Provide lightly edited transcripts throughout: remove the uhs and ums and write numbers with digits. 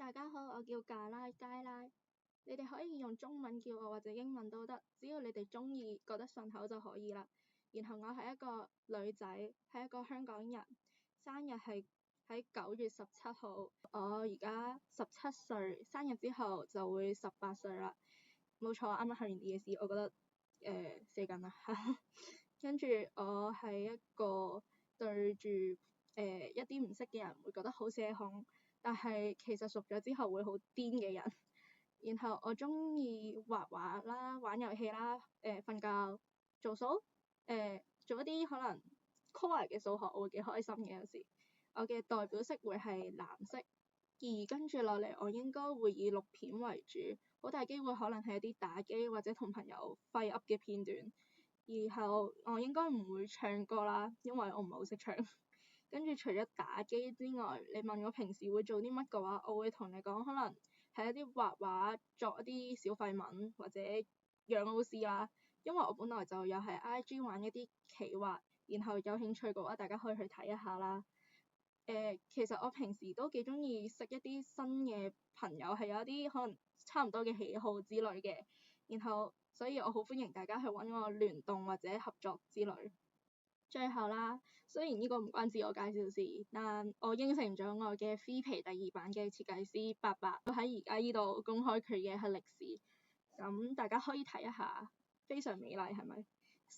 大家好，我叫加拉佳拉，你哋可以用中文叫我或者英文都得，只要你哋鍾意覺得順口就可以啦。然後我係一個女仔，係一個香港人，生日係喺9月17號，我而家17歲，生日之後就會18歲啦。冇錯，啱啱考完 DSE，我覺得死緊啦。跟住我係一個對住一啲唔識嘅人會覺得好社恐，但係其實熟咗之後會好癲嘅人。然後我鍾意畫畫啦、玩遊戲啦、瞓覺、做數、做一啲可能 core 嘅數學，我會幾開心嘅有時。我嘅代表色會係藍色，而跟住落嚟我應該會以錄片為主，好大機會可能係一啲打機或者同朋友廢噏嘅片段。然後我應該唔會唱歌啦，因為我唔係好識唱。跟住除咗打機之外，你問我平時會做啲乜嘅話，我會同你講可能係一啲畫畫，作一啲小廢文或者養老師啦。因為我本來就有喺 IG 玩一啲企劃，然後有興趣嘅話，大家可以去睇一下啦。其實我平時都幾鍾意識一啲新嘅朋友，係有一啲可能差唔多嘅喜好之類嘅，然後所以我好歡迎大家去揾我聯動或者合作之類。最後啦，雖然呢個唔關自我介紹事，但我應承咗我嘅 free 皮第2版嘅設計師伯伯，都喺而家呢度公開佢嘅黑歷史，咁大家可以睇一下，非常美麗係咪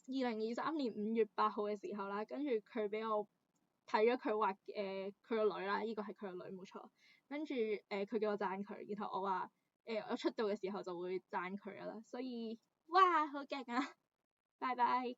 ？2023年5月8號嘅時候啦，跟住佢俾我睇咗佢畫佢個女啦，呢個係佢個女冇錯，跟住佢叫我讚佢，然後我話我出道嘅時候就會讚佢㗎啦，所以哇好勁啊，拜拜。